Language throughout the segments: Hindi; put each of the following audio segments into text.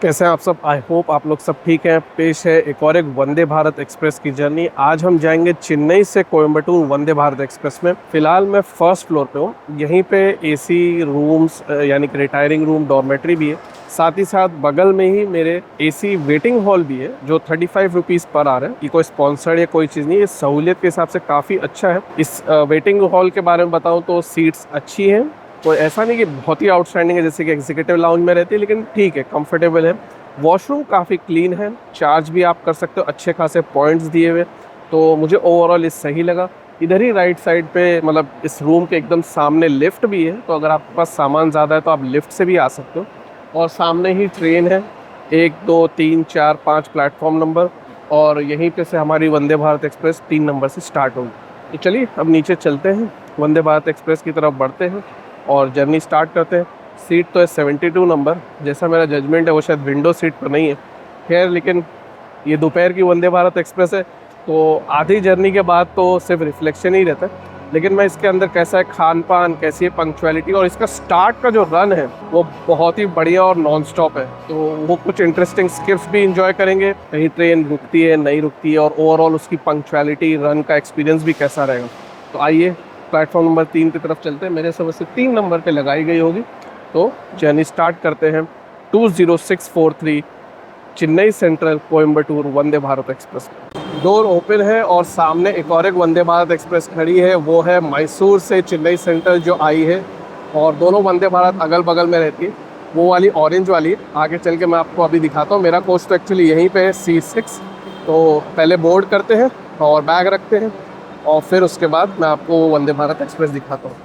कैसे हैं आप सब। आई होप आप लोग सब ठीक हैं। पेश है एक वंदे भारत एक्सप्रेस की जर्नी। आज हम जाएंगे चेन्नई से कोयम्बटूर वंदे भारत एक्सप्रेस में। फिलहाल मैं फर्स्ट फ्लोर पे हूँ। यहीं पे एसी रूम्स यानी कि रिटायरिंग रूम डॉर्मेट्री भी है। साथ ही साथ बगल में ही मेरे एसी वेटिंग हॉल भी है जो 35 रुपीज़ पर आ रहा है। ये कोई स्पॉन्सर्ड या कोई चीज़ नहीं है, सहूलियत के हिसाब से काफ़ी अच्छा है। इस वेटिंग हॉल के बारे में बताऊँ तो सीट्स अच्छी हैं। कोई ऐसा नहीं कि बहुत ही आउटस्टैंडिंग है जैसे कि एग्जीक्यूटिव लाउंज में रहती है, लेकिन ठीक है, कंफर्टेबल है। वॉशरूम काफ़ी क्लीन है। चार्ज भी आप कर सकते हो, अच्छे खासे पॉइंट्स दिए हुए, तो मुझे ओवरऑल ये सही लगा। इधर ही राइट साइड पे मतलब इस रूम के एकदम सामने लिफ्ट भी है, तो अगर आपके पास सामान ज़्यादा है तो आप लिफ्ट से भी आ सकते हो। और सामने ही ट्रेन है, 1 2 3 4 5 प्लेटफॉर्म नंबर, और यहीं पे से हमारी वंदे भारत एक्सप्रेस 3 नंबर से स्टार्ट होगी। तो चलिए अब नीचे चलते हैं, वंदे भारत एक्सप्रेस की तरफ बढ़ते हैं और जर्नी स्टार्ट करते हैं। सीट तो है 72 नंबर, जैसा मेरा जजमेंट है वो शायद विंडो सीट पर नहीं है। खैर, लेकिन ये दोपहर की वंदे भारत एक्सप्रेस है, तो आधी जर्नी के बाद तो सिर्फ रिफ्लेक्शन ही रहता है। लेकिन मैं इसके अंदर कैसा है खान पान, कैसी है पंक्चुअलिटी, और इसका स्टार्ट का जो रन है वो बहुत ही बढ़िया और नॉन स्टॉप है। तो वो कुछ इंटरेस्टिंग स्किप्स भी इंजॉय करेंगे, कहीं ट्रेन रुकती है नहीं रुकती है, और ओवरऑल उसकी पंक्चुअलिटी रन का एक्सपीरियंस भी कैसा रहेगा। तो आइए प्लेटफॉर्म नंबर 3 की तरफ चलते हैं। मेरे समझ से 3 नंबर पे लगाई गई होगी। तो जर्नी स्टार्ट करते हैं। 20643 Chennai central Coimbatore Vande Bharat express. Door open है और सामने एक वंदे भारत एक्सप्रेस खड़ी है, वो है मैसूर से चेन्नई सेंट्रल जो आई है। और दोनों वंदे भारत अगल बगल में रहती है। वो वाली ऑरेंज वाली आगे चल के मैं आपको अभी दिखाता हूँ। मेरा कोच तो एक्चुअली यहीं पे है, C6। तो पहले बोर्ड करते हैं और बैग रखते हैं, और फिर उसके बाद मैं आपको वंदे भारत एक्सप्रेस दिखाता हूँ।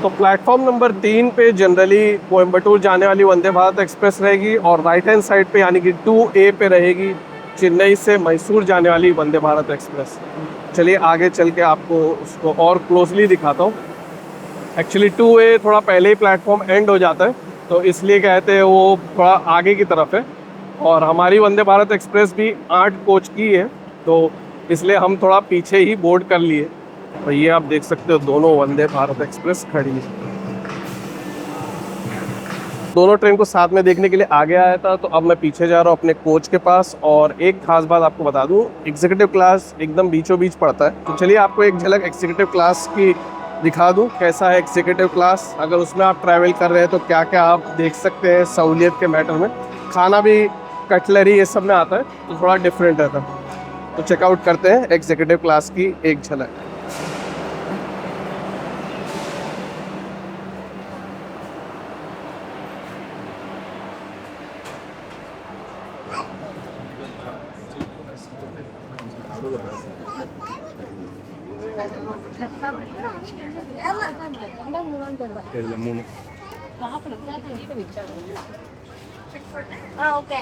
तो प्लेटफॉर्म नंबर 3 पे जनरली कोयम्बटूर जाने वाली वंदे भारत एक्सप्रेस रहेगी, और राइट हैंड साइड पे यानी कि 2A पे रहेगी चेन्नई से मैसूर जाने वाली वंदे भारत एक्सप्रेस। चलिए आगे चल के आपको उसको और क्लोजली दिखाता हूँ। एक्चुअली 2A थोड़ा पहले ही प्लेटफॉर्म एंड हो जाता है, तो इसलिए कहते हैं वो थोड़ा आगे की तरफ है। और हमारी वंदे भारत एक्सप्रेस भी 8 कोच की है, तो इसलिए हम थोड़ा पीछे ही बोर्ड कर लिए। तो ये आप देख सकते हो दोनों वंदे भारत एक्सप्रेस खड़ी है। दोनों ट्रेन को साथ में देखने के लिए आगे आया था, तो अब मैं पीछे जा रहा हूँ अपने कोच के पास। और एक खास बात आपको बता दूँ, एग्जीक्यूटिव क्लास एकदम बीचों बीच पड़ता है। तो चलिए आपको एक झलक एग्जीक्यूटिव क्लास की दिखा दूँ, कैसा है एग्जीक्यूटिव क्लास। अगर उसमें आप ट्रैवल कर रहे हैं तो क्या क्या आप देख सकते हैं सहूलियत के मैटर में। खाना भी, कटलरी, ये सब में आता है, तो थोड़ा डिफरेंट रहता है। तो चेकआउट करते हैं एग्जीक्यूटिव क्लास की एक झलक। Okay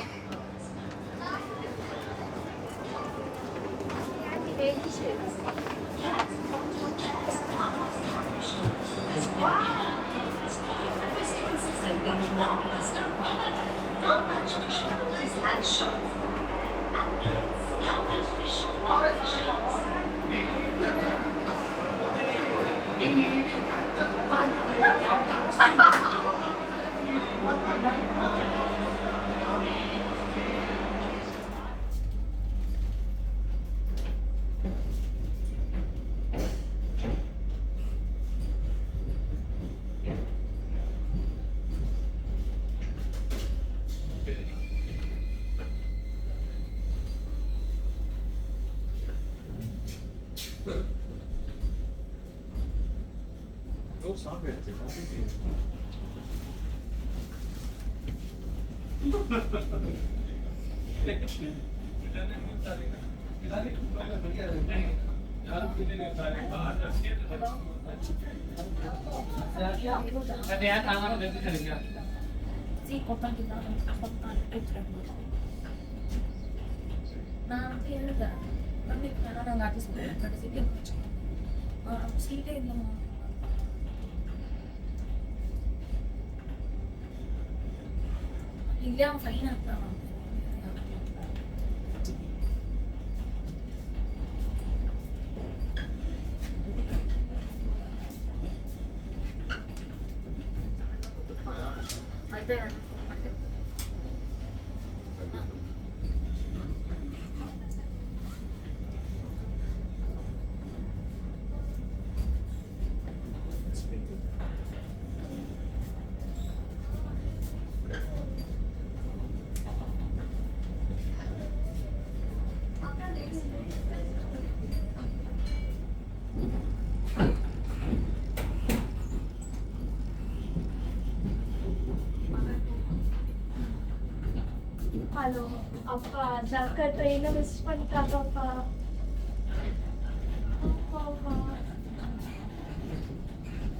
Sí, korban kita akan travel. Nanti ada, tapi karena nggak ada sih seat है एकदम एकदम फाइन आता है। करते रहना। హలో అప్ప జక్క ట్రైన్ మిస్ பண்ணிட்டாங்கப்ப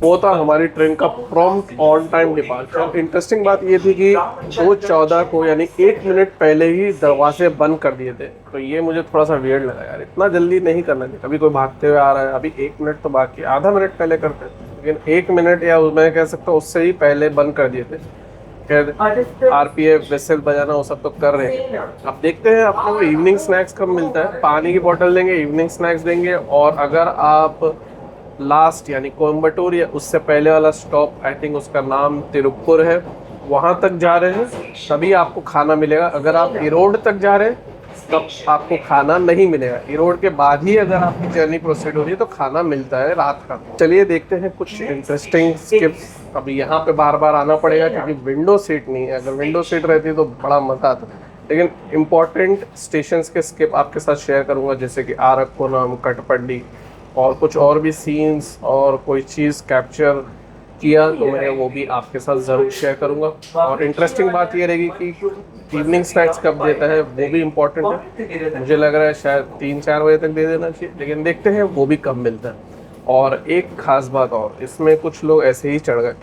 वो था हमारी ट्रेन का prompt on time departure. Interesting बात ये थी कि 2:14 को यानी 1 मिनट पहले ही दरवाजे बंद कर दिए थे। तो ये मुझे थोड़ा सा वियर्ड लगा यार, इतना जल्दी नहीं करना चाहिए। कभी कोई भागते हुए आ रहा है, अभी 1 मिनट तो बाकी है, आधा मिनट पहले करते, लेकिन 1 मिनट या मैं कह सकता हूँ उससे ही पहले बंद कर दिए थे। खैर RPF वेसल बजाना वो सब तो कर रहे हैं। अब देखते हैं आपको इवनिंग स्नैक्स कब मिलता है। पानी की बोतल देंगे, इवनिंग स्नैक्स देंगे, और अगर आप लास्ट यानी कोयम्बटूर या उससे पहले वाला स्टॉप, आई थिंक उसका नाम तिरुप्पुर है, वहाँ तक जा रहे हैं तभी आपको खाना मिलेगा। अगर आप इरोड तक जा रहे हैं तब आपको खाना नहीं मिलेगा। इरोड के बाद ही अगर आपकी जर्नी प्रोसीड हो रही है तो खाना मिलता है रात का। चलिए देखते हैं कुछ इंटरेस्टिंग स्किप्स। अभी यहाँ पे बार बार आना पड़ेगा क्योंकि विंडो सीट नहीं है। अगर विंडो सीट रहती तो बड़ा मजा आता। लेकिन इम्पॉर्टेंट स्टेशंस के स्किप आपके साथ शेयर करूँगा, जैसे कि आरक्कोनम, कटपड्डी, और कुछ और भी सीन्स और कोई चीज़ कैप्चर किया तो मैं वो भी आपके साथ ज़रूर शेयर करूँगा। और इंटरेस्टिंग बात ये रहेगी कि इवनिंग स्नैक्स कब देता है वो भी इम्पोर्टेंट है। मुझे लग रहा है शायद 3-4 बजे तक दे देना चाहिए, लेकिन देखते हैं वो भी कब मिलता है। और एक ख़ास बात और, इसमें कुछ लोग ऐसे ही चढ़ गए।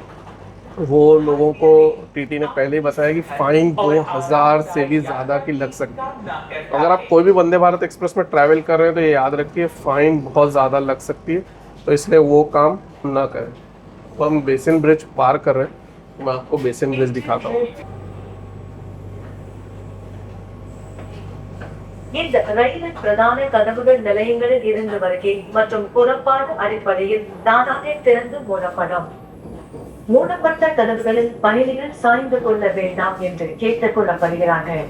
वो लोगों को टीटी ने पहले ही बताया कि फाइन 2000 से भी ज़्यादा की लग सकती है। अगर आप कोई भी वंदे भारत एक्सप्रेस में ट्रैवल कर रहे हैं तो ये याद रखिए फाइन बहुत ज़्यादा लग सकती है, तो इसलिए वो काम ना करें। तो हम बेसिन ब्रिज पार कर रहे हैं, मैं आपको बेसिन ब्रिज दिखाता हूँ। இந்த ரயிலின் பிரதான கதவுகள் நிலையங்களில் இருந்து வருகை மற்றும் புறப்பாடு அடிப்படையில் தானாக திறந்து மூடப்படும். மூடப்பட்ட கதவுகளில் பயணிகள் சாய்ந்து கொள்ள வேண்டாம் என்று கேட்டுக் கொள்ளப்படுகிறார்கள்.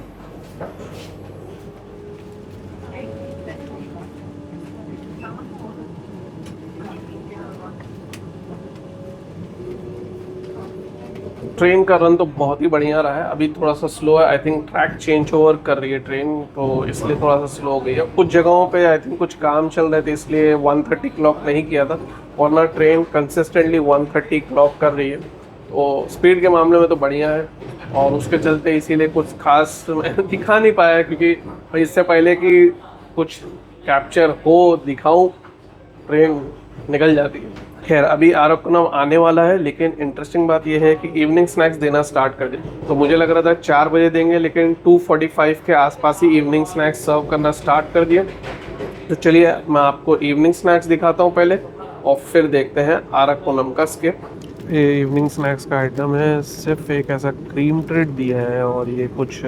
ट्रेन का रन तो बहुत ही बढ़िया रहा है। अभी थोड़ा सा स्लो है, I think track change over कर रही है ट्रेन, तो इसलिए थोड़ा सा स्लो हो गई है। कुछ जगहों पे आई थिंक कुछ काम चल रहे थे इसलिए 1:30 क्लॉक नहीं किया था, वरना ट्रेन कंसिस्टेंटली 1:30 क्लॉक कर रही है। तो स्पीड के मामले में तो बढ़िया है, और उसके चलते इसीलिए कुछ खास मैं दिखा नहीं पाया, क्योंकि इससे पहले कि कुछ कैप्चर हो दिखाऊं ट्रेन निकल जाती है। खैर अभी आरक्कोनम आने वाला है, लेकिन इंटरेस्टिंग बात यह है कि इवनिंग स्नैक्स देना स्टार्ट कर दे। तो मुझे लग रहा था 4 बजे देंगे, लेकिन 2:45 के आसपास ही इवनिंग स्नैक्स सर्व करना स्टार्ट कर दिए। तो चलिए मैं आपको इवनिंग स्नैक्स दिखाता हूँ पहले, और फिर देखते हैं आरक्कोनम का स्किप। ये इवनिंग स्नैक्स का आइटम है, सिर्फ एक ऐसा क्रीम ट्रीट दिया है, और ये कुछ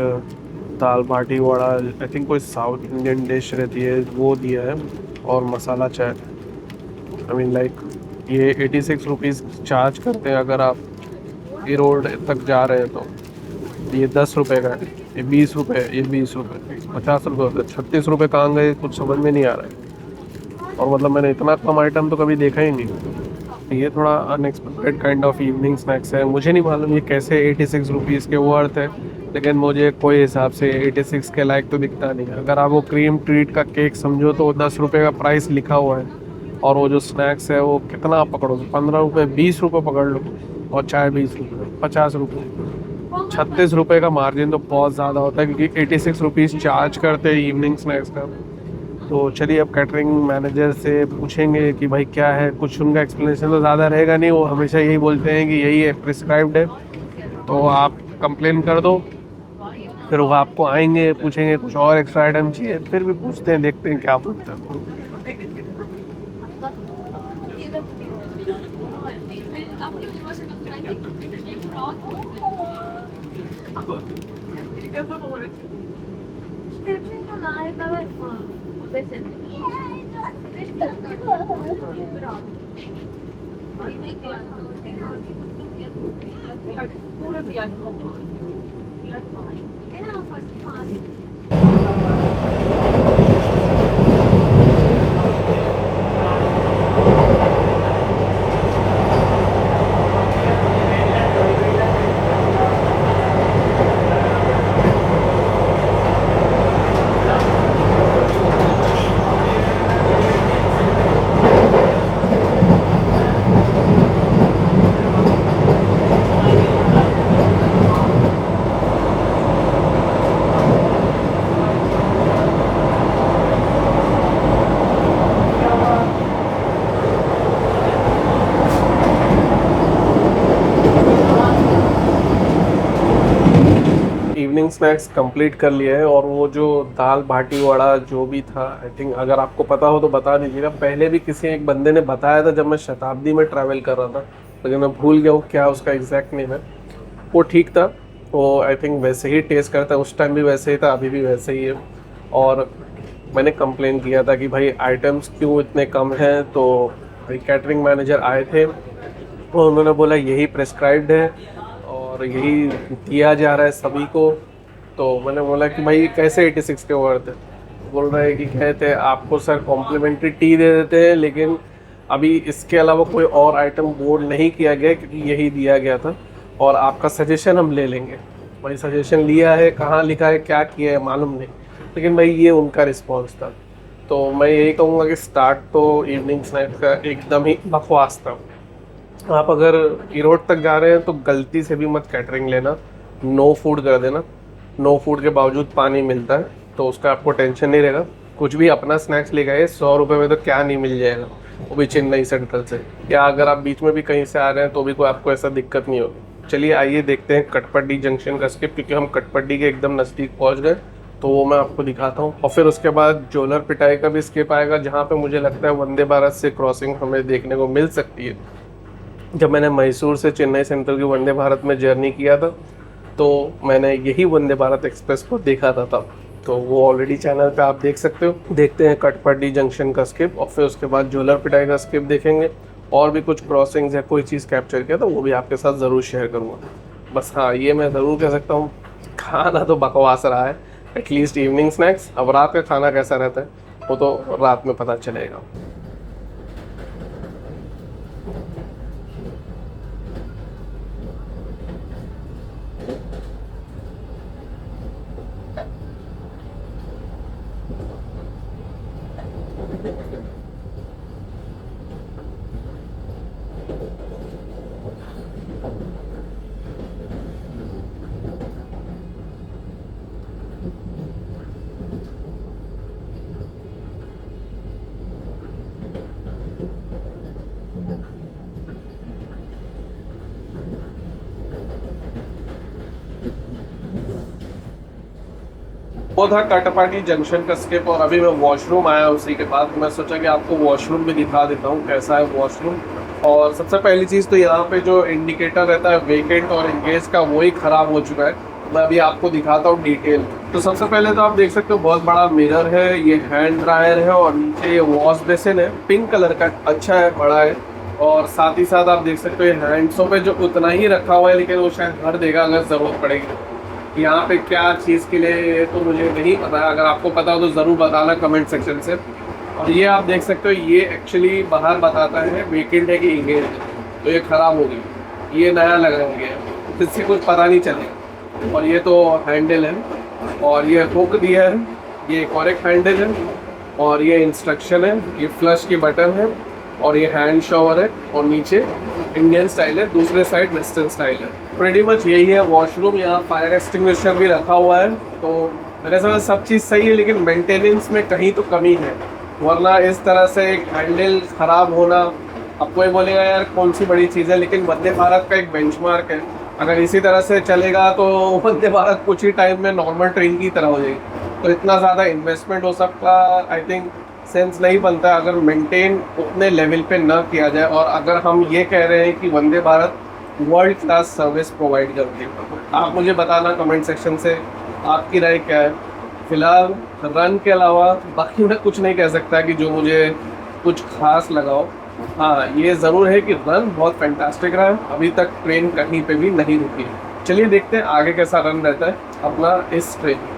दाल बाटी वड़ा, आई थिंक कोई साउथ इंडियन डिश रहती है वो दिया है, और मसाला चाय। आई मीन लाइक ये 86 रुपीज़ चार्ज करते हैं अगर आप ये रोड तक जा रहे हैं तो। ये 10 रुपये का है, ये 20 रुपये, ये 20 रुपये, 50 रुपये होते हैं। 36 रुपये कहाँ गए कुछ समझ में नहीं आ रहा है, और मतलब मैंने इतना कम आइटम तो कभी देखा ही नहीं। ये थोड़ा unexpected kind of evening snacks है। मुझे नहीं मालूम ये कैसे 86 रुपीज़ के वर्थ है, लेकिन मुझे कोई हिसाब से 86 के लायक तो दिखता नहीं। अगर आप वो क्रीम ट्रीट का केक समझो तो 10 रुपये का प्राइस लिखा हुआ है, और वो जो स्नैक्स है वो कितना आप पकड़ो, 15 रुपये 20 रुपये पकड़ लो, और चाय 20 रुपये 50 रुपये, 36 रुपये का मार्जिन तो बहुत ज़्यादा होता है, क्योंकि 86 रुपीज़ चार्ज करते हैं इवनिंग स्नैक्स का। तो चलिए अब कैटरिंग मैनेजर से पूछेंगे कि भाई क्या है। कुछ उनका एक्सप्लेनेशन तो ज़्यादा रहेगा नहीं, वो हमेशा यही बोलते हैं कि यही है, प्रिस्क्राइब्ड है, तो आप कंप्लेन कर दो। फिर वो आपको आएंगे पूछेंगे कुछ और एक्स्ट्रा आइटम चाहिए, फिर भी पूछते हैं, देखते हैं क्या बोलते हैं। इवनिंग स्नैक्स कंप्लीट कर लिए हैं और वो जो दाल बाटी वड़ा जो भी था, आई थिंक अगर आपको पता हो तो बता दीजिएगा। पहले भी किसी एक बंदे ने बताया था जब मैं शताब्दी में ट्रैवल कर रहा था, लेकिन मैं भूल गया हूँ क्या उसका एग्जैक्ट नेम है। वो ठीक था, वो आई थिंक वैसे ही टेस्ट करता है, उस टाइम भी वैसे ही था, अभी भी वैसे ही है। और मैंने कंप्लेन किया था कि भाई आइटम्स क्यों इतने कम हैं, तो भाई कैटरिंग मैनेजर आए थे और उन्होंने बोला यही प्रेस्क्राइब्ड है और यही दिया जा रहा है सभी को। तो मैंने बोला कि भाई कैसे 86 के वर्थ है। बोल रहे हैं कि कहते हैं आपको सर कॉम्प्लीमेंट्री टी दे देते हैं, लेकिन अभी इसके अलावा कोई और आइटम बोर्ड नहीं किया गया क्योंकि यही दिया गया था, और आपका सजेशन हम ले लेंगे। भाई सजेशन लिया है, कहाँ लिखा है, क्या किया है मालूम नहीं, लेकिन भाई ये उनका रिस्पॉन्स था। तो मैं यही कहूँगा कि स्टार्ट तो इवनिंग स्नैक्स का एकदम ही बकवास था। आप अगर ईरोड तक जा रहे हैं तो गलती से भी मत कैटरिंग लेना, नो फूड कर देना। नो फूड के बावजूद पानी मिलता है तो उसका आपको टेंशन नहीं रहेगा। कुछ भी अपना स्नैक्स ले गए 100 रुपये में तो क्या नहीं मिल जाएगा, वो भी चेन्नई सेंट्रल से, या अगर आप बीच में भी कहीं से आ रहे हैं तो भी कोई आपको ऐसा दिक्कत नहीं होगी। चलिए आइए देखते हैं कटपड्डी जंक्शन का स्किप, क्योंकि हम कटपड्डी के एकदम नज़दीक पहुँच गए, तो वो मैं आपको दिखाता हूँ। और फिर उसके बाद जोलर पिटाई का भी स्किप आएगा, जहाँ पे मुझे लगता है वंदे भारत से क्रॉसिंग हमें देखने को मिल सकती है। जब मैंने मैसूर से चेन्नई सेंट्रल की वंदे भारत में जर्नी किया था तो मैंने यही वंदे भारत एक्सप्रेस को देखा था तब, तो वो ऑलरेडी चैनल पे आप देख सकते हो। देखते हैं कटपड्डी जंक्शन का स्किप और फिर उसके बाद जोलर पिटाई का स्किप देखेंगे, और भी कुछ क्रॉसिंग्स या कोई चीज़ कैप्चर किया तो वो भी आपके साथ ज़रूर शेयर करूँगा। बस हाँ, ये मैं ज़रूर कह सकता हूँ, खाना तो बकवास रहा है, एटलीस्ट इवनिंग स्नैक्स। अब रात का खाना कैसा रहता है वो तो रात में पता चलेगा। वो था कटपाटी जंक्शन का स्किप, और अभी मैं वॉशरूम आया उसी के बाद। मैं सोचा कि आपको वॉशरूम भी दिखा देता हूँ कैसा है वॉशरूम। और सबसे पहली चीज़ तो यहाँ पे जो इंडिकेटर रहता है वेकेंट और एंगेज का, वही ख़राब हो चुका है। मैं अभी आपको दिखाता हूँ डिटेल। तो सबसे पहले तो आप देख सकते हो बहुत बड़ा मिरर है, ये हैंड ड्रायर है और नीचे ये वॉश बेसिन है, पिंक कलर का, अच्छा है, बड़ा है। और साथ ही साथ आप देख सकते हो ये हैंड्सों पे जो उतना ही रखा हुआ है, लेकिन वो शायद भर देगा अगर ज़रूरत पड़ेगी। यहाँ पे क्या चीज़ के लिए तो मुझे नहीं पता है, अगर आपको पता हो तो ज़रूर बताना कमेंट सेक्शन से। और ये आप देख सकते हो, ये एक्चुअली बाहर बताता है वेकेंट है कि इंगेज है, तो ये ख़राब हो गई, ये नया लगाया गया है, इससे कुछ पता नहीं चलेगा। और ये तो हैंडल है, और ये हुक दिया है, ये एक और एक हैंडल है, और ये इंस्ट्रक्शन है, ये फ्लश की बटन है, और ये हैंड शॉवर है, और नीचे इंडियन स्टाइल है, दूसरे साइड वेस्टर्न स्टाइल है। प्रेटी मच यही है वॉशरूम। यहाँ फायर एक्सटिंग्विशर भी रखा हुआ है, तो मेरे समझ सब चीज़ सही है, लेकिन मेंटेनेंस में कहीं तो कमी है, वरना इस तरह से एक हैंडल ख़राब होना, अब कोई बोलेगा यार कौन सी बड़ी चीज़ है, लेकिन वंदे भारत का एक बेंचमार्क है। अगर इसी तरह से चलेगा तो वंदे भारत कुछ ही टाइम में नॉर्मल ट्रेन की तरह हो जाएगी। तो इतना ज़्यादा इन्वेस्टमेंट हो सकता, आई थिंक सेंस नहीं बनता अगर मेंटेन उतने लेवल पे ना किया जाए। और अगर हम ये कह रहे हैं कि Vande Bharat world class service provide करती है, आप मुझे बताना कमेंट सेक्शन से आपकी राय क्या है। फिलहाल रन के अलावा बाकी मैं कुछ नहीं कह सकता कि जो मुझे कुछ खास लगा हो। हाँ, ये ज़रूर है कि रन बहुत फैंटास्टिक रहा है, अभी तक ट्रेन कहीं पे भी नहीं रुकी है। चलिए देखते हैं आगे कैसा रन रहता है अपना इस ट्रेन में।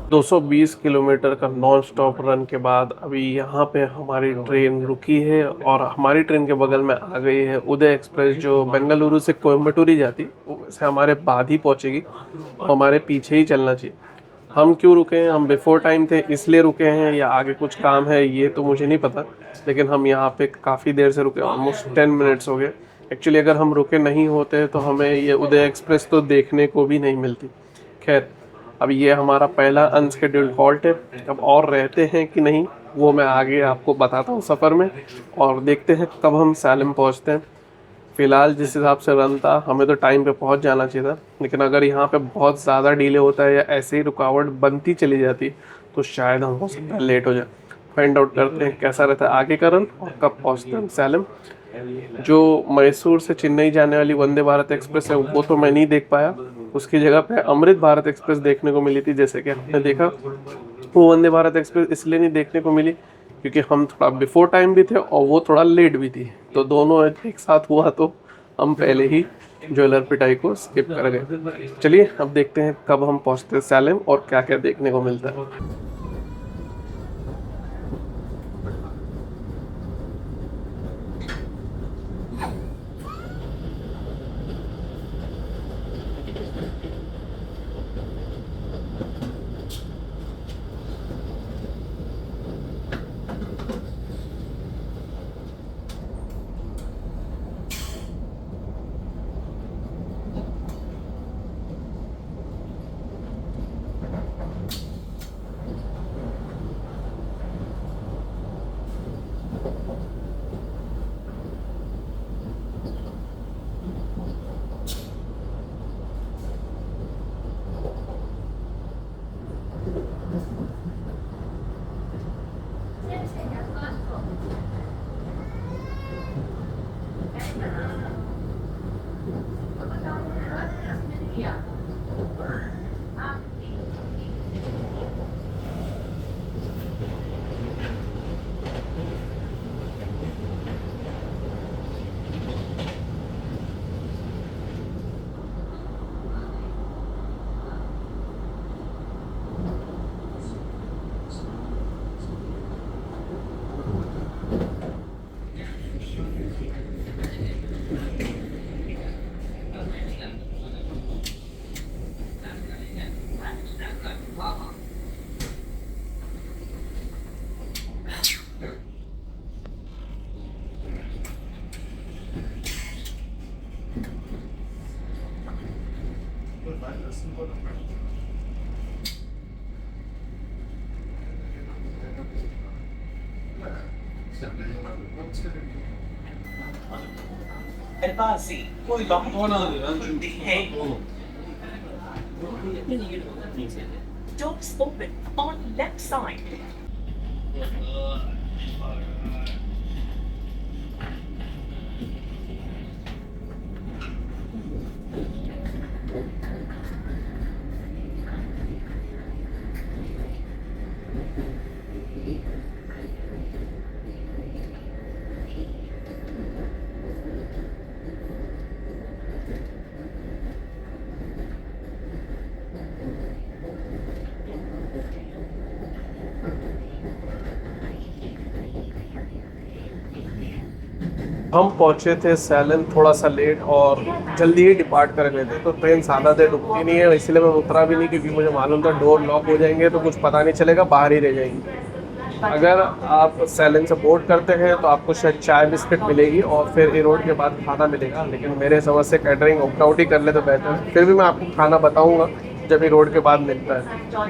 दो 220 किलोमीटर का नॉन स्टॉप रन के बाद अभी यहाँ पे हमारी ट्रेन रुकी है और हमारी ट्रेन के बगल में आ गई है उदय एक्सप्रेस, जो बेंगलुरु से कोयम्बटूर ही जाती, वो से हमारे बाद ही पहुँचेगी और हमारे पीछे ही चलना चाहिए। हम क्यों रुके हैं, हम बिफोर टाइम थे इसलिए रुके हैं या आगे कुछ काम है ये तो मुझे नहीं पता, लेकिन हम यहाँ पे काफ़ी देर से रुके, ऑलमोस्ट 10 मिनट्स हो गए। एक्चुअली अगर हम रुके नहीं होते तो हमें ये उदय एक्सप्रेस तो देखने को भी नहीं मिलती। खैर, अब ये हमारा पहला अनस्केड्यूल्ड हॉल्ट है, अब और रहते हैं कि नहीं वो मैं आगे आपको बताता हूँ सफ़र में, और देखते हैं कब हम सालेम पहुँचते हैं। फ़िलहाल जिस हिसाब से रन था हमें तो टाइम पे पहुँच जाना चाहिए था, लेकिन अगर यहाँ पे बहुत ज़्यादा डिले होता है या ऐसे ही रुकावट बनती चली जाती तो शायद हम हो सकता है लेट हो जाए। फाइंड आउट करते हैं कैसा रहता है आगे का रन और कब पहुँचते हैं सालेम। जो मैसूर से चेन्नई जाने वाली वंदे भारत एक्सप्रेस है वो तो मैं नहीं देख पाया, उसकी जगह पे अमृत भारत एक्सप्रेस देखने को मिली थी। जैसे कि हमने देखा वो वंदे भारत एक्सप्रेस इसलिए नहीं देखने को मिली क्योंकि हम थोड़ा बिफोर टाइम भी थे और वो थोड़ा लेट भी थी, तो दोनों एक साथ हुआ तो हम पहले ही ज्वेलर पिटाई को स्किप कर गए। चलिए अब देखते हैं कब हम पहुँचते हैं सालेम और क्या क्या देखने को मिलता है। Elbasi, poi bundi hai. Doors open on left side. हम पहुंचे थे सैलन थोड़ा सा लेट और जल्दी ही डिपार्ट कर रहे थे, तो ट्रेन ज़्यादा देर रुकती नहीं है, इसलिए मैं उतरा भी नहीं क्योंकि मुझे मालूम था डोर लॉक हो जाएंगे तो कुछ पता नहीं चलेगा, बाहर ही रह जाएंगे। अगर आप सैलन से बोर्ड करते हैं तो आपको शायद चाय बिस्किट मिलेगी और फिर ए रोड के बाद खाना मिलेगा, लेकिन मेरे समझ से कैटरिंग ऑप्ट आउट ही कर ले तो बेहतर है। फिर भी मैं आपको खाना बताऊँगा जब ए रोड के बाद मिलता है।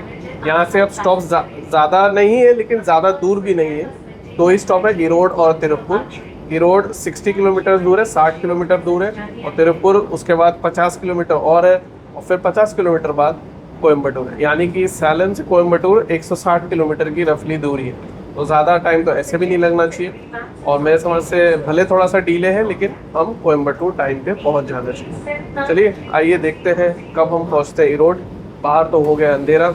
यहाँ से अब स्टॉप ज़्यादा नहीं है लेकिन ज़्यादा दूर भी नहीं है, 2 ही स्टॉप है, ईरोड और तिरुपुर। ईरोड 60 किलोमीटर दूर है, 60 किलोमीटर दूर है, और तिरुपुर उसके बाद 50 किलोमीटर और है, और फिर 50 किलोमीटर बाद कोयम्बटूर है। यानी कि सैलन से कोयम्बटूर 160 किलोमीटर की रफली दूरी है, तो ज़्यादा टाइम तो ऐसे भी नहीं लगना चाहिए। और मेरे समझ से भले थोड़ा सा डीले है लेकिन हम कोयम्बटूर टाइम पे पहुंच जाना चाहिए। चलिए आइए देखते हैं कब हम पहुंचते हैं ईरोड। बाहर तो हो गया अंधेरा,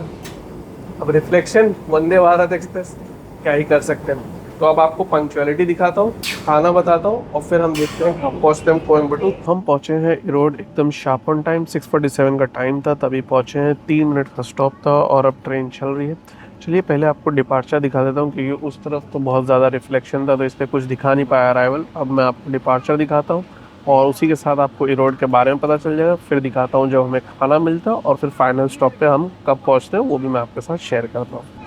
अब रिफ्लेक्शन वंदे भारत एक्सप्रेस, क्या ही कर सकते हैं। तो अब आपको पंक्चुअलिटी दिखाता हूँ, खाना बताता हूँ, और फिर हम देखते हैं हम पहुँचते हैं कोयम्बटूर। हम पहुँचे हैं ईरोड एकदम शार्प ऑन टाइम, 6:47 का टाइम था, तभी पहुँचे हैं, 3 मिनट का स्टॉप था और अब ट्रेन चल रही है। चलिए पहले आपको डिपार्चर दिखा देता हूँ क्योंकि उस तरफ तो बहुत ज़्यादा रिफ्लेक्शन था तो इसलिए कुछ दिखा नहीं पाया अराइवल। अब मैं आपको डिपार्चर दिखाता हूँ और उसी के साथ आपको ईरोड के बारे में पता चल जाएगा। फिर दिखाता हूँ जब हमें खाना मिलता है और फिर फाइनल स्टॉप पे हम कब पहुँचते हैं वो भी मैं आपके साथ शेयर करता हूँ।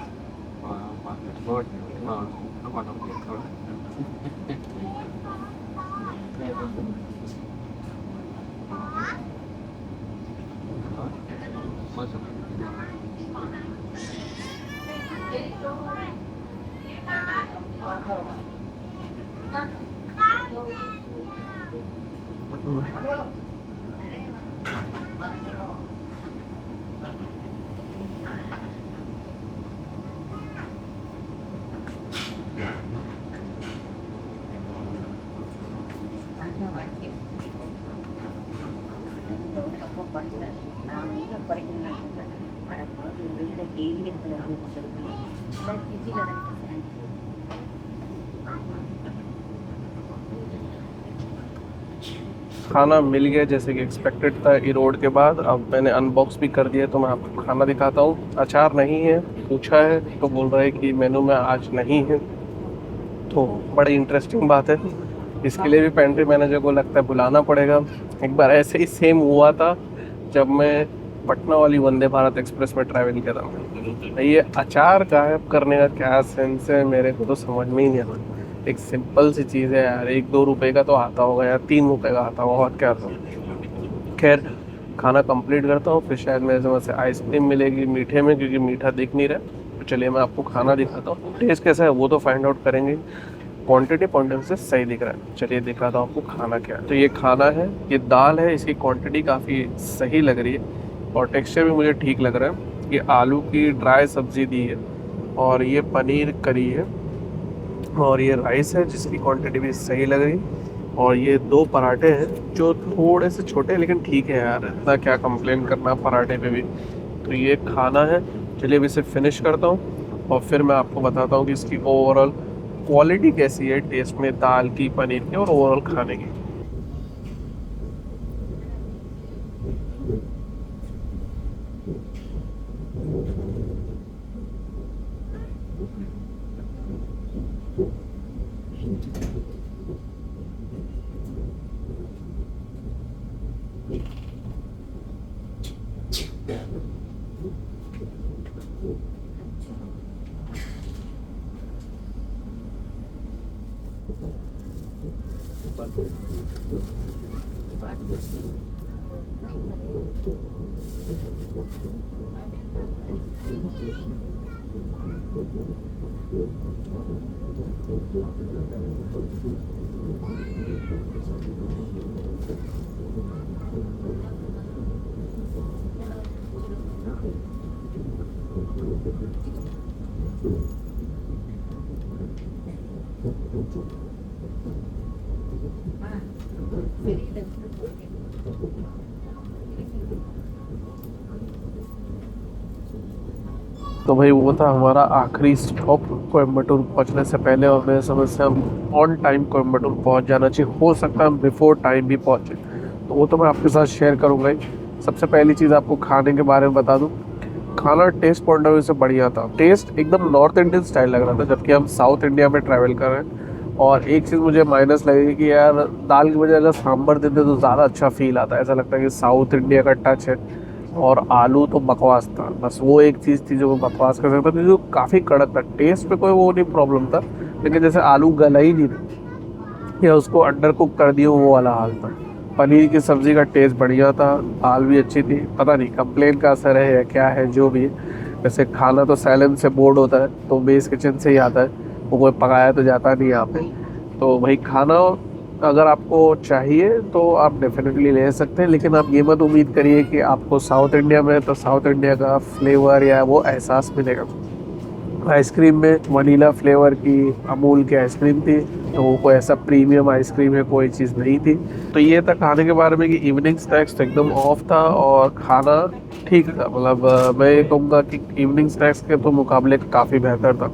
खाना मिल गया जैसे कि एक्सपेक्टेड था ईरोड के बाद। अब मैंने अनबॉक्स भी कर दिया तो मैं आपको खाना दिखाता हूँ। अचार नहीं है, पूछा है तो बोल रहा है कि मेनू में आज नहीं है, तो बड़ी इंटरेस्टिंग बात है। इसके लिए भी पेंट्री मैनेजर को लगता है बुलाना पड़ेगा। एक बार ऐसे ही सेम हुआ था जब मैं पटना वाली वंदे भारत एक्सप्रेस में ट्रैवल कर रहा हूँ। ये अचार गायब करने का क्या सेंस है मेरे को तो समझ में ही नहीं आता। एक सिंपल सी चीज़ है यार, 1-2 रुपए का तो आता होगा यार, 3 रुपए का आता होगा, और क्या आता होगा। खैर खाना कंप्लीट करता हूँ, फिर शायद मेरे समझ से आइसक्रीम मिलेगी मीठे में क्योंकि मीठा दिख नहीं रहा। तो चलिए मैं आपको खाना दिखाता हूँ, टेस्ट कैसा है वो तो फाइंड आउट करेंगे। क्वांटिटी पॉइंट ऑफ से सही दिख रहा है। चलिए दिखाता हूँ आपको खाना क्या है। तो ये खाना है, ये दाल है, इसकी क्वांटिटी काफ़ी सही लग रही है और टेक्सचर भी मुझे ठीक लग रहा है। ये आलू की ड्राई सब्ज़ी दी है और ये पनीर करी है और ये राइस है जिसकी क्वांटिटी भी सही लग रही, और ये 2 पराठे हैं जो थोड़े से छोटे हैं लेकिन ठीक है यार, इतना क्या कंप्लेन करना पराठे पे भी। तो ये खाना है, चलिए अभी इसे फिनिश करता हूँ और फिर मैं आपको बताता हूँ कि इसकी ओवरऑल क्वालिटी कैसी है टेस्ट में, दाल की, पनीर की और ओवरऑल खाने की। तो भाई वो था हमारा आखिरी स्टॉप कोयम्बटूर पहुंचने से पहले, और मेरे समझ से हम ऑन टाइम कोयम्बटूर पहुंच जाना चाहिए। हो सकता है हम बिफोर टाइम भी पहुंचे, तो वो तो मैं आपके साथ शेयर करूंगा ही। सबसे पहली चीज़ आपको खाने के बारे में बता दूं, खाना टेस्ट पॉइंट ऑफ व्यू से बढ़िया था। टेस्ट एकदम नॉर्थ इंडियन स्टाइल लग रहा था, जबकि हम साउथ इंडिया में ट्रैवल कर रहे हैं। और एक चीज़ मुझे माइनस लगेगी कि यार दाल की बजाय अगर सांभर देते तो ज़्यादा अच्छा फील आता है, ऐसा लगता है कि साउथ इंडिया का टच है। और आलू तो बकवास था, बस वो एक चीज़ थी जो मैं बकवास कर सकता था, जो काफ़ी कड़क था। टेस्ट पे कोई वो नहीं प्रॉब्लम था, लेकिन जैसे आलू गला ही नहीं था या उसको अंडर कुक कर दिया, वो वाला हाल था। पनीर की सब्ज़ी का टेस्ट बढ़िया था, दाल भी अच्छी थी। पता नहीं कंप्लेन का असर है या क्या है, जो भी है। जैसे खाना तो सैलन से बोर्ड होता है, तो बेस किचन से ही आता है, वो कोई पकाया तो जाता नहीं यहाँ पे। तो भाई खाना अगर आपको चाहिए तो आप डेफिनेटली ले सकते हैं, लेकिन आप ये मत उम्मीद करिए कि आपको साउथ इंडिया में तो साउथ इंडिया का फ्लेवर या वो एहसास मिलेगा। आइसक्रीम में वनीला फ्लेवर की अमूल की आइसक्रीम थी, तो वो कोई ऐसा प्रीमियम आइसक्रीम है कोई चीज़ नहीं थी। तो ये था खाने के बारे में कि इवनिंग स्नैक्स तो एकदम ऑफ था और खाना ठीक था। मतलब मैं ये कहूँगा कि इवनिंग स्नैक्स के तो मुकाबले काफ़ी बेहतर था।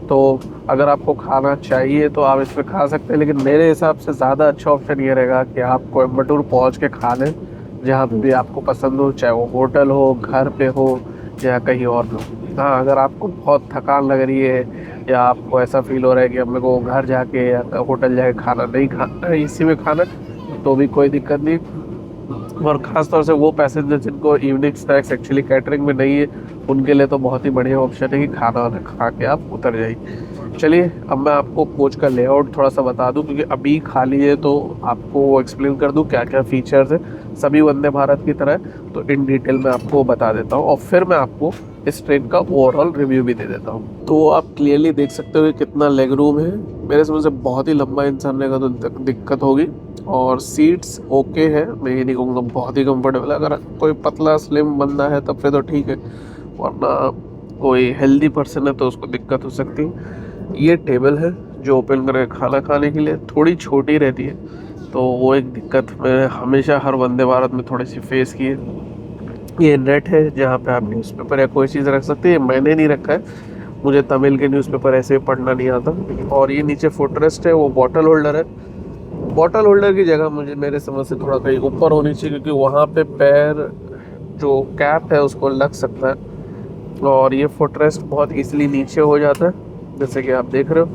तो अगर आपको खाना चाहिए तो आप इसमें खा सकते हैं, लेकिन मेरे हिसाब से ज़्यादा अच्छा ऑप्शन ये रहेगा कि आप कोयम्बटूर पहुँच के खा लें, जहाँ पे भी आपको पसंद हो, चाहे वो होटल हो, घर पे हो या कहीं और हो। हाँ, अगर आपको बहुत थकान लग रही है या आपको ऐसा फील हो रहा है कि अब मेरे को घर जाके या होटल जाके खाना नहीं खाना, इसी में खाना, तो भी कोई दिक्कत नहीं। और ख़ास तौर से वो पैसेंजर जिनको इवनिंग स्नैक्स एक्चुअली कैटरिंग में नहीं है, उनके लिए तो बहुत ही बढ़िया ऑप्शन है कि खाना वाना खा के आप उतर जाइए। चलिए अब मैं आपको कोच का लेआउट थोड़ा सा बता दूं, क्योंकि अभी खाली है तो आपको एक्सप्लेन कर दूं क्या क्या फीचर्स है। सभी वंदे भारत की तरह तो इन डिटेल में आपको बता देता हूँ, और फिर मैं आपको इस ट्रेन का ओवरऑल रिव्यू भी दे देता हूँ। तो आप क्लियरली देख सकते हो कितना लेग रूम है। मेरे समझ से बहुत ही लंबा इंसान रहेगा तो दिक्कत होगी। और सीट्स ओके है, मैं ये नहीं कहूँगा बहुत ही कंफर्टेबल है। अगर कोई पतला स्लिम बंदा है तब फिर तो ठीक है, वरना कोई हेल्दी पर्सन है तो उसको दिक्कत हो सकती है। ये टेबल है जो ओपन करके खाना खाने के लिए थोड़ी छोटी रहती है, तो वो एक दिक्कत मैंने हमेशा हर वंदे भारत में थोड़ी सी फेस की है। ये नेट है जहाँ पे आप न्यूज़पेपर या कोई चीज़ रख सकते हैं, मैंने नहीं रखा है, मुझे तमिल के न्यूज़पेपर ऐसे भी पढ़ना नहीं आता। और ये नीचे फुटरेस्ट है, वो बॉटल होल्डर है। बॉटल होल्डर की जगह मुझे मेरे समझ से थोड़ा कहीं ऊपर होनी चाहिए, क्योंकि वहाँ पे पैर जो कैप है उसको लग सकता है। और ये फुटरेस्ट बहुत इजीली नीचे हो जाता है, जैसे कि आप देख रहे हो,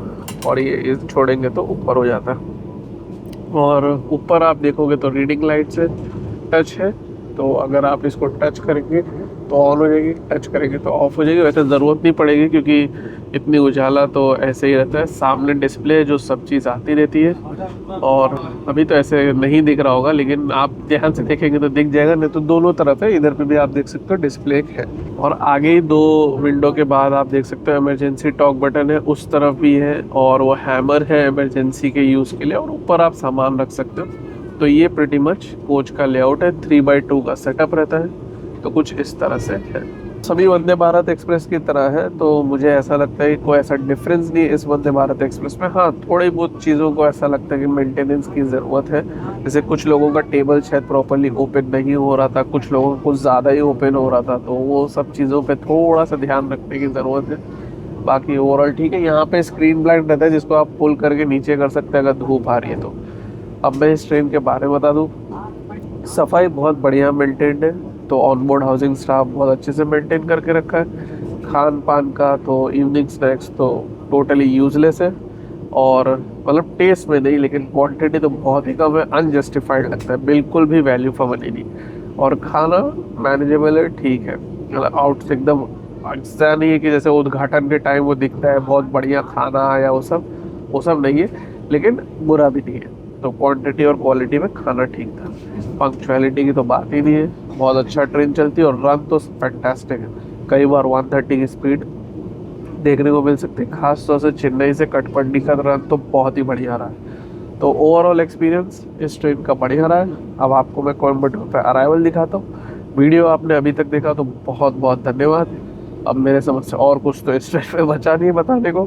और ये छोड़ेंगे तो ऊपर हो जाता है। और ऊपर आप देखोगे तो रीडिंग लाइट से टच है, तो अगर आप इसको टच करेंगे तो ऑन हो जाएगी, टच करेंगे तो ऑफ हो जाएगी। वैसे ज़रूरत नहीं पड़ेगी क्योंकि इतनी उजाला तो ऐसे ही रहता है। सामने डिस्प्ले जो सब चीज़ आती रहती है, और अभी तो ऐसे नहीं दिख रहा होगा, लेकिन आप ध्यान से देखेंगे तो दिख जाएगा। नहीं तो दोनों तरफ है, इधर पे भी आप देख सकते हो डिस्प्ले है। और आगे ही 2 विंडो के बाद आप देख सकते हो इमरजेंसी टॉक बटन है, उस तरफ भी है, और वो हैमर है इमरजेंसी के यूज़ के लिए, और ऊपर आप सामान रख सकते हो। तो ये प्रिटी मच कोच का लेआउट है। 3x2 का सेटअप रहता है, तो कुछ इस तरह से है। सभी वंदे भारत एक्सप्रेस की तरह है, तो मुझे ऐसा लगता है कि कोई ऐसा डिफरेंस नहीं है इस वंदे भारत एक्सप्रेस में। हाँ, थोड़ी बहुत चीज़ों को ऐसा लगता है कि मेंटेनेंस की ज़रूरत है। जैसे कुछ लोगों का टेबल शायद प्रॉपरली ओपन नहीं हो रहा था, कुछ लोगों को कुछ ज़्यादा ही ओपन हो रहा था, तो वो सब चीज़ों पर थोड़ा सा ध्यान रखने की ज़रूरत है। बाकी ओवरऑल ठीक है। यहाँ पे स्क्रीन ब्लाइंड रहता है, जिसको आप पुल करके नीचे कर सकते हैं अगर धूप आ रही है तो। अब मैं इस ट्रेन के बारे में बता दूँ, सफाई बहुत बढ़िया मेंटेन्ड है, तो ऑनबोर्ड हाउसिंग स्टाफ बहुत अच्छे से मेंटेन करके रखा है। खान पान का तो इवनिंग स्नैक्स तो टोटली यूजलेस है, और मतलब टेस्ट में नहीं, लेकिन क्वांटिटी तो बहुत ही कम है, अनजस्टिफाइड लगता है, बिल्कुल भी वैल्यू फॉर मनी नहीं। और खाना मैनेजेबल है, ठीक है, मतलब आउट से एकदम ऐसा नहीं है कि जैसे उद्घाटन के टाइम वो दिखता है बहुत बढ़िया खाना या वो सब नहीं है, लेकिन बुरा भी नहीं है। तो क्वांटिटी और क्वालिटी में खाना ठीक था। पंक्चुअलिटी की तो बात ही नहीं है, बहुत अच्छा ट्रेन चलती है, और रन तो फैंटास्टिक है। कई बार 130 की स्पीड देखने को मिल सकती है, खास तौर से चेन्नई से कटपंडी का रन तो बहुत ही बढ़िया रहा है। तो ओवरऑल एक्सपीरियंस इस ट्रेन का बढ़िया रहा है। अब आपको मैं कोयम्बटूर पर अराइवल दिखाता हूँ। वीडियो आपने अभी तक देखा तो बहुत बहुत धन्यवाद। अब मेरे समझ से और कुछ तो इस ट्रेन में बचा नहीं बताने को।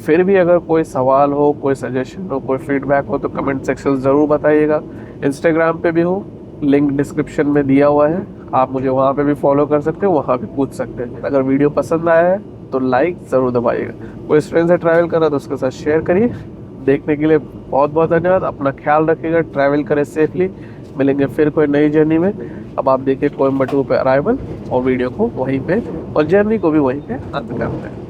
फिर भी अगर कोई सवाल हो, कोई सजेशन हो, कोई फीडबैक हो तो कमेंट सेक्शन ज़रूर बताइएगा। इंस्टाग्राम पे भी हूँ, लिंक डिस्क्रिप्शन में दिया हुआ है, आप मुझे वहाँ पे भी फॉलो कर सकते हो, वहाँ भी पूछ सकते हैं। अगर वीडियो पसंद आया है तो लाइक ज़रूर दबाइएगा। कोई इस ट्रेन से ट्रैवल कर रहा है तो उसके साथ शेयर करिए। देखने के लिए बहुत बहुत धन्यवाद। अपना ख्याल रखिएगा, ट्रैवल करें सेफली। मिलेंगे फिर कोई नई जर्नी में। अब आप देखिए कोयम्बटूर पे अराइवल और वीडियो को वहीं पे और जर्नी को भी वहीं पे अंत करते हैं।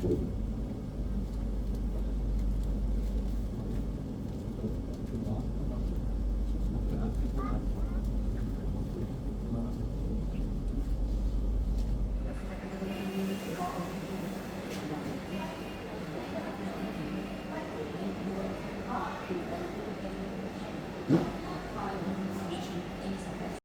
Thank you.